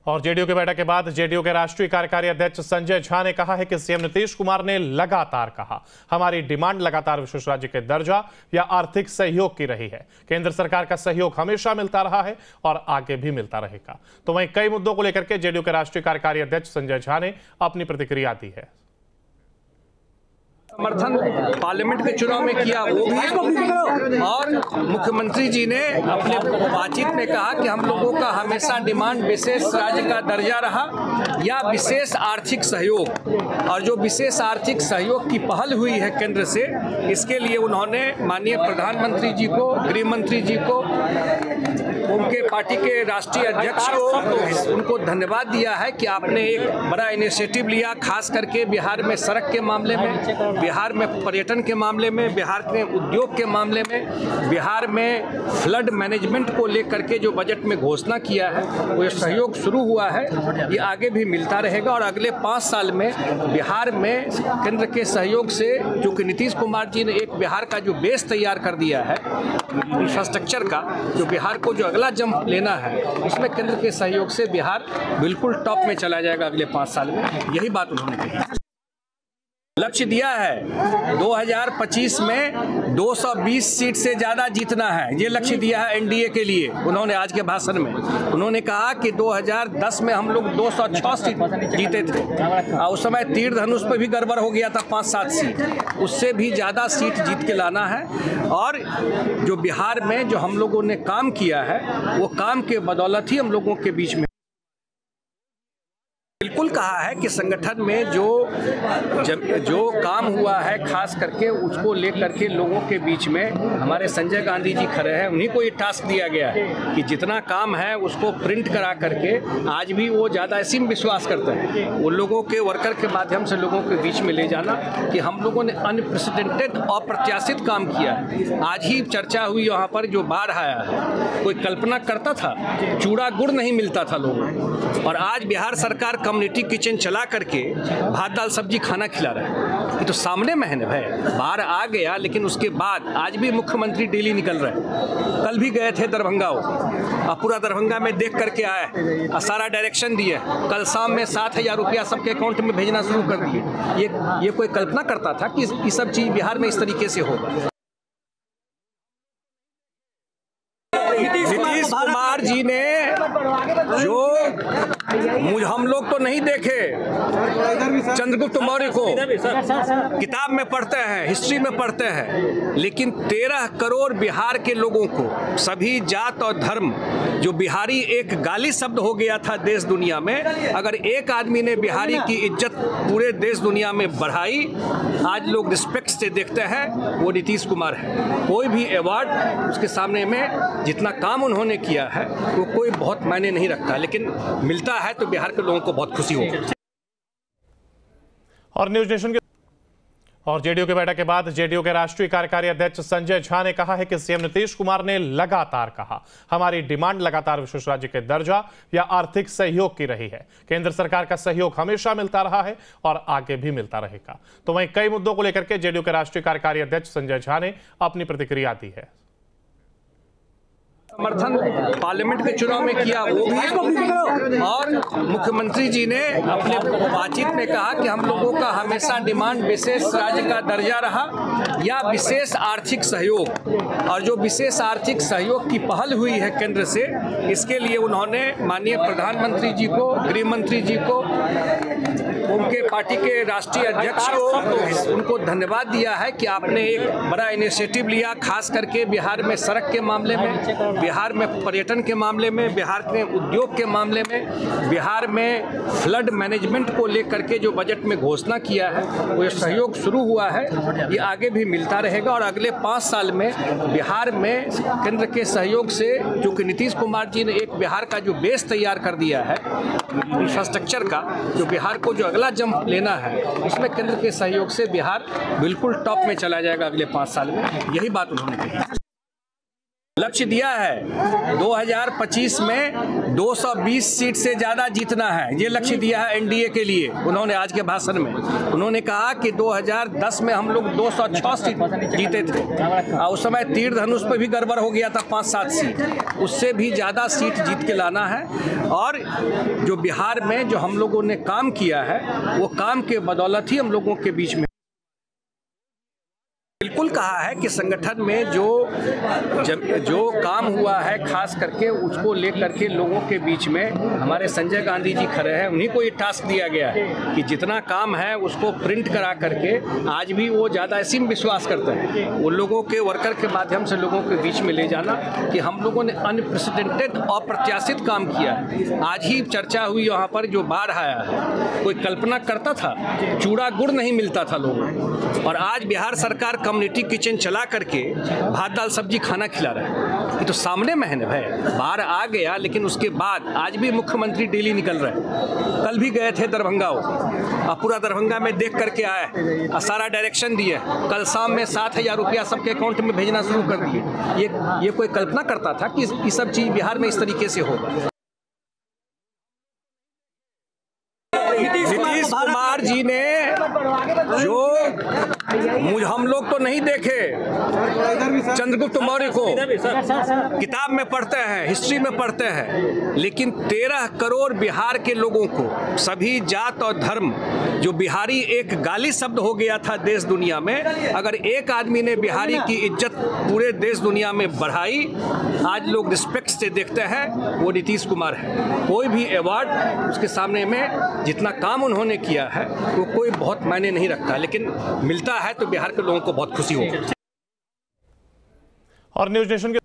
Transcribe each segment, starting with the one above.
और जेडीयू की बैठक के बाद जेडीयू के राष्ट्रीय कार्यकारी अध्यक्ष संजय झा ने कहा है कि सीएम नीतीश कुमार ने लगातार कहा, हमारी डिमांड लगातार विशेष राज्य के दर्जा या आर्थिक सहयोग की रही है। केंद्र सरकार का सहयोग हमेशा मिलता रहा है और आगे भी मिलता रहेगा। तो वहीं कई मुद्दों को लेकर के जेडीयू के राष्ट्रीय कार्यकारी अध्यक्ष संजय झा ने अपनी प्रतिक्रिया दी है। समर्थन पार्लियामेंट के चुनाव में किया वो भी, और मुख्यमंत्री जी ने अपने बातचीत में कहा कि हम लोगों का हमेशा डिमांड विशेष राज्य का दर्जा रहा या विशेष आर्थिक सहयोग, और जो विशेष आर्थिक सहयोग की पहल हुई है केंद्र से, इसके लिए उन्होंने माननीय प्रधानमंत्री जी को, गृह मंत्री जी को, उनके पार्टी के राष्ट्रीय अध्यक्ष को उनको धन्यवाद दिया है कि आपने एक बड़ा इनिशिएटिव लिया, खास करके बिहार में सड़क के मामले में, बिहार में पर्यटन के मामले में, बिहार के उद्योग के मामले में, बिहार में फ्लड मैनेजमेंट को लेकर के जो बजट में घोषणा किया है वो सहयोग शुरू हुआ है, ये आगे भी मिलता रहेगा। और अगले 5 साल में बिहार में केंद्र के सहयोग से, जो कि नीतीश कुमार जी ने एक बिहार का जो बेस तैयार कर दिया है इंफ्रास्ट्रक्चर का, जो बिहार को जो अगला जंप लेना है, उसमें केंद्र के सहयोग से बिहार बिल्कुल टॉप में चला जाएगा अगले 5 साल में। यही बात उन्होंने कही। लक्ष्य दिया है 2025 में 220 सीट से ज्यादा जीतना है, ये लक्ष्य दिया है एनडीए के लिए। उन्होंने आज के भाषण में उन्होंने कहा कि 2010 में हम लोग 206 सीट जीते थे, और उस समय तीर धनुष पे भी गड़बड़ हो गया था 5-7 सीट, उससे भी ज्यादा सीट जीत के लाना है। और जो बिहार में जो हम लोगों ने काम किया है, वो काम के बदौलत ही हम लोगों के बीच में बिल्कुल कहा है कि संगठन में जो काम हुआ है, खास करके उसको लेकर के लोगों के बीच में हमारे संजय गांधी जी खड़े हैं, उन्हीं को ये टास्क दिया गया है कि जितना काम है उसको प्रिंट करा करके, आज भी वो ज़्यादा इसी में विश्वास करते हैं, उन लोगों के वर्कर के माध्यम से लोगों के बीच में ले जाना कि हम लोगों ने अनप्रेसिडेंटेड, अप्रत्याशित काम किया है। आज ही चर्चा हुई यहाँ पर, जो बाढ़ आया है, कोई कल्पना करता था, चूड़ा गुड़ नहीं मिलता था लोगों को, और आज बिहार सरकार कम्युनिटी किचन चला करके भात दाल सब्जी खाना खिला रहा है। ये तो सामने में है ना भाई, बाहर आ गया, लेकिन उसके बाद आज भी मुख्यमंत्री डेली निकल रहे हैं। कल भी गए थे दरभंगा, और पूरा दरभंगा में देख करके आए, सारा डायरेक्शन दिए। कल शाम में 7,000 रुपया सबके अकाउंट में भेजना शुरू कर दिए। ये कोई कल्पना करता था कि ये सब चीज बिहार में इस तरीके से होगा। नीतीश कुमार जी ने जो हम लोग तो नहीं देखे चंद्रगुप्त मौर्य को, किताब में पढ़ते हैं, हिस्ट्री में पढ़ते हैं, लेकिन 13 करोड़ बिहार के लोगों को, सभी जात और धर्म, जो बिहारी एक गाली शब्द हो गया था देश दुनिया में, अगर एक आदमी ने बिहारी की इज्जत पूरे देश दुनिया में बढ़ाई, आज लोग रिस्पेक्ट से देखते हैं, वो नीतीश कुमार है। कोई भी अवार्ड उसके सामने में, जितना काम उन्होंने किया है वो कोई बहुत मायने नहीं रखता, लेकिन मिलता है तो बिहार के लोगों को बहुत खुशी होगी। और न्यूज नेशन के और जेडीयू की बैठक के बाद जेडीयू के राष्ट्रीय कार्यकारी अध्यक्ष संजय झा ने कहा है कि सीएम नीतीश कुमार ने लगातार कहा, हमारी डिमांड लगातार विशेष राज्य के दर्जा या आर्थिक सहयोग की रही है। केंद्र सरकार का सहयोग हमेशा मिलता रहा है और आगे भी मिलता रहेगा। तो वहीं कई मुद्दों को लेकर के जेडीयू के राष्ट्रीय कार्यकारी अध्यक्ष संजय झा ने अपनी प्रतिक्रिया दी है। समर्थन पार्लियामेंट के चुनाव में किया वो भी, और मुख्यमंत्री जी ने अपने बातचीत में कहा कि हम लोगों का हमेशा डिमांड विशेष राज्य का दर्जा रहा या विशेष आर्थिक सहयोग, और जो विशेष आर्थिक सहयोग की पहल हुई है केंद्र से, इसके लिए उन्होंने माननीय प्रधानमंत्री जी को, गृह मंत्री जी को, उनके पार्टी के राष्ट्रीय अध्यक्ष को उनको धन्यवाद दिया है कि आपने एक बड़ा इनिशिएटिव लिया, खास करके बिहार में सड़क के मामले में, बिहार में पर्यटन के मामले में, बिहार के उद्योग के मामले में, बिहार में फ्लड मैनेजमेंट को लेकर के जो बजट में घोषणा किया है वो सहयोग शुरू हुआ है, ये आगे भी मिलता रहेगा। और अगले 5 साल में बिहार में केंद्र के सहयोग से, जो कि नीतीश कुमार जी ने एक बिहार का जो बेस तैयार कर दिया है इंफ्रास्ट्रक्चर का, जो बिहार को जो अगला जंप लेना है, उसमें केंद्र के सहयोग से बिहार बिल्कुल टॉप में चला जाएगा अगले 5 साल में। यही बात उन्होंने कही। लक्ष्य दिया है 2025 में 220 सीट से ज़्यादा जीतना है। ये लक्ष्य दिया है एनडीए के लिए। उन्होंने आज के भाषण में उन्होंने कहा कि 2010 में हम लोग 206 सीट जीते थे और उस समय तीर धनुष पर भी गड़बड़ हो गया था 5-7 सीट, उससे भी ज़्यादा सीट जीत के लाना है। और जो बिहार में जो हम लोगों ने काम किया है वो काम के बदौलत ही हम लोगों के बीच में बिल्कुल कहा है कि संगठन में जो काम हुआ है खास करके उसको लेकर के लोगों के बीच में हमारे संजय गांधी जी खड़े हैं। उन्हीं को ये टास्क दिया गया है कि जितना काम है उसको प्रिंट करा करके आज भी वो ज़्यादा इसी में विश्वास करते हैं उन लोगों के वर्कर के माध्यम से लोगों के बीच में ले जाना कि हम लोगों ने अनप्रेसिडेंटेड अप्रत्याशित काम किया है। आज ही चर्चा हुई यहाँ पर जो बाढ़ आया है, कोई कल्पना करता था चूड़ा गुड़ नहीं मिलता था लोगों को, और आज बिहार सरकार कम्युनिटी किचन चला करके भात दाल सब्जी खाना खिला रहा है। ये तो सामने में है ना भाई, बाहर आ गया लेकिन उसके बाद आज भी मुख्यमंत्री डेली निकल रहे हैं। कल भी गए थे दरभंगा, और पूरा दरभंगा में देख करके आए और सारा डायरेक्शन दिए। कल शाम में 7,000 रुपया सबके अकाउंट में भेजना शुरू कर दिए। ये कोई कल्पना करता था कि ये सब चीज़ बिहार में इस तरीके से होगा। नीतीश कुमार जी ने जो हम लोग तो नहीं देखे चंद्रगुप्त मौर्य को, किताब में पढ़ते हैं, हिस्ट्री में पढ़ते हैं, लेकिन 13 करोड़ बिहार के लोगों को, सभी जात और धर्म, जो बिहारी एक गाली शब्द हो गया था देश दुनिया में, अगर एक आदमी ने बिहारी की इज्जत पूरे देश दुनिया में बढ़ाई, आज लोग रिस्पेक्ट से देखते हैं, वो नीतीश कुमार है। कोई भी अवार्ड उसके सामने में जितना काम उन्होंने किया है वो कोई बहुत मायने नहीं रखता, लेकिन मिलता है तो बिहार के लोगों को बहुत खुशी होगी। और न्यूज नेशन के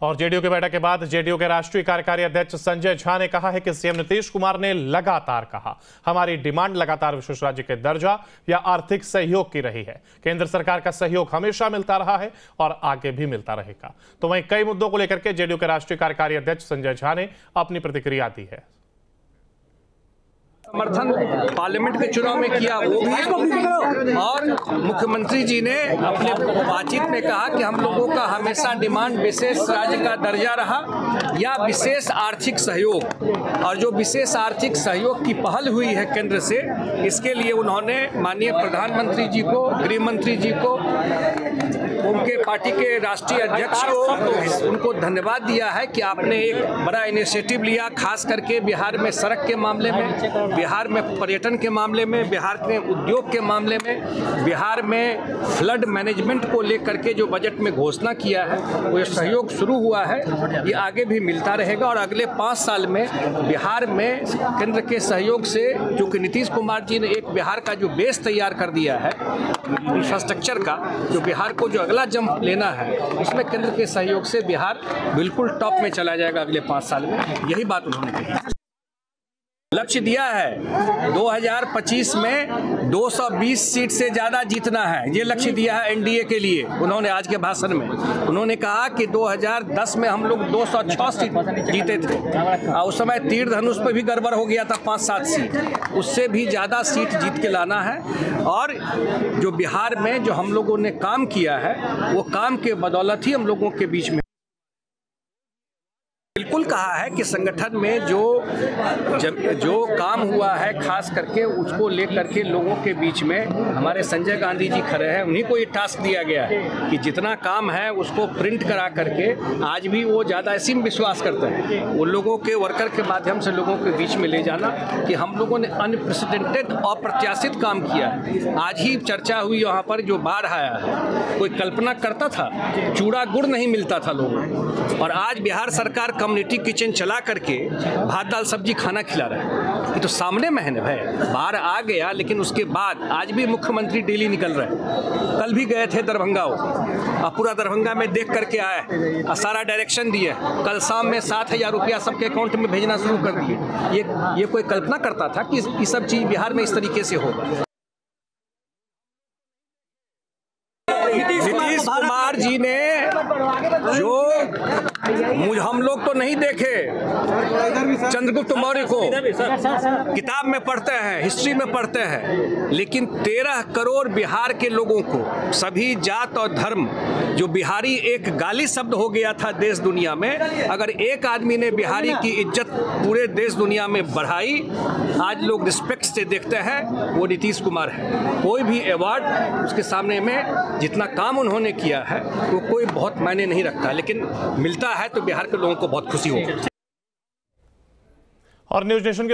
और जेडीयू की बैठक के बाद जेडीयू के राष्ट्रीय कार्यकारी अध्यक्ष संजय झा ने कहा है कि सीएम नीतीश कुमार ने लगातार कहा, हमारी डिमांड लगातार विशेष राज्य के दर्जा या आर्थिक सहयोग की रही है। केंद्र सरकार का सहयोग हमेशा मिलता रहा है और आगे भी मिलता रहेगा। तो वहीं कई मुद्दों को लेकर के जेडीयू के राष्ट्रीय कार्यकारी अध्यक्ष संजय झा ने अपनी प्रतिक्रिया दी है। समर्थन पार्लियामेंट के चुनाव में किया वो भी, और मुख्यमंत्री जी ने अपने बातचीत में कहा कि हम लोगों का हमेशा डिमांड विशेष राज्य का दर्जा रहा या विशेष आर्थिक सहयोग। और जो विशेष आर्थिक सहयोग की पहल हुई है केंद्र से, इसके लिए उन्होंने माननीय प्रधानमंत्री जी को, गृह मंत्री जी को, उनके पार्टी के राष्ट्रीय अध्यक्ष को उनको धन्यवाद दिया है कि आपने एक बड़ा इनिशिएटिव लिया, खास करके बिहार में सड़क के मामले में, बिहार में पर्यटन के मामले में, बिहार के उद्योग के मामले में, बिहार में फ्लड मैनेजमेंट को लेकर के जो बजट में घोषणा किया है वो सहयोग शुरू हुआ है। ये आगे भी मिलता रहेगा और अगले 5 साल में बिहार में केंद्र के सहयोग से, जो कि नीतीश कुमार जी ने एक बिहार का जो बेस तैयार कर दिया है इंफ्रास्ट्रक्चर का, जो बिहार को जो अगला जंप लेना है, उसमें केंद्र के सहयोग से बिहार बिल्कुल टॉप में चला जाएगा अगले 5 साल में। यही बात उन्होंने कही। लक्ष्य दिया है 2025 में 220 सीट से ज़्यादा जीतना है। ये लक्ष्य दिया है एनडीए के लिए। उन्होंने आज के भाषण में उन्होंने कहा कि 2010 में हम लोग 206 सीट जीते थे और उस समय तीर धनुष पर भी गड़बड़ हो गया था 5-7 सीट, उससे भी ज़्यादा सीट जीत के लाना है। और जो बिहार में जो हम लोगों ने काम किया है वो काम के बदौलत ही हम लोगों के बीच में बिल्कुल कहा है कि संगठन में जो काम हुआ है खास करके उसको लेकर के लोगों के बीच में हमारे संजय गांधी जी खड़े हैं। उन्हीं को ये टास्क दिया गया है कि जितना काम है उसको प्रिंट करा करके आज भी वो ज़्यादा इसी में विश्वास करते हैं उन लोगों के वर्कर के माध्यम से लोगों के बीच में ले जाना कि हम लोगों ने अनप्रेसिडेंटेड अप्रत्याशित काम किया है। आज ही चर्चा हुई यहाँ पर जो बाढ़ आया है, कोई कल्पना करता था चूड़ा गुड़ नहीं मिलता था लोगों को, और आज बिहार सरकार कम्युनिटी किचन चला करके भात दाल सब्जी खाना खिला रहा है। ये तो सामने में है ना भाई, बाहर आ गया लेकिन उसके बाद आज भी मुख्यमंत्री डेली निकल रहे हैं। कल भी गए थे दरभंगा, और पूरा दरभंगा में देख करके आए और सारा डायरेक्शन दिए। कल शाम में 7,000 रुपया सबके अकाउंट में भेजना शुरू कर दिए। ये कोई कल्पना करता था कि ये सब चीज़ बिहार में इस तरीके से होगा। नीतीश कुमार जी ने जो हम लोग तो नहीं देखे चंद्रगुप्त मौर्य को, किताब में पढ़ते हैं, हिस्ट्री में पढ़ते हैं, लेकिन 13 करोड़ बिहार के लोगों को, सभी जात और धर्म, जो बिहारी एक गाली शब्द हो गया था देश दुनिया में, अगर एक आदमी ने बिहारी की इज्जत पूरे देश दुनिया में बढ़ाई, आज लोग रिस्पेक्ट से देखते हैं, वो नीतीश कुमार है। कोई भी अवार्ड उसके सामने में जितना काम उन्होंने किया है वो कोई बहुत मायने नहीं रखता, लेकिन मिलता है तो बिहार के लोगों को बहुत खुशी होगी। और न्यूज नेशन के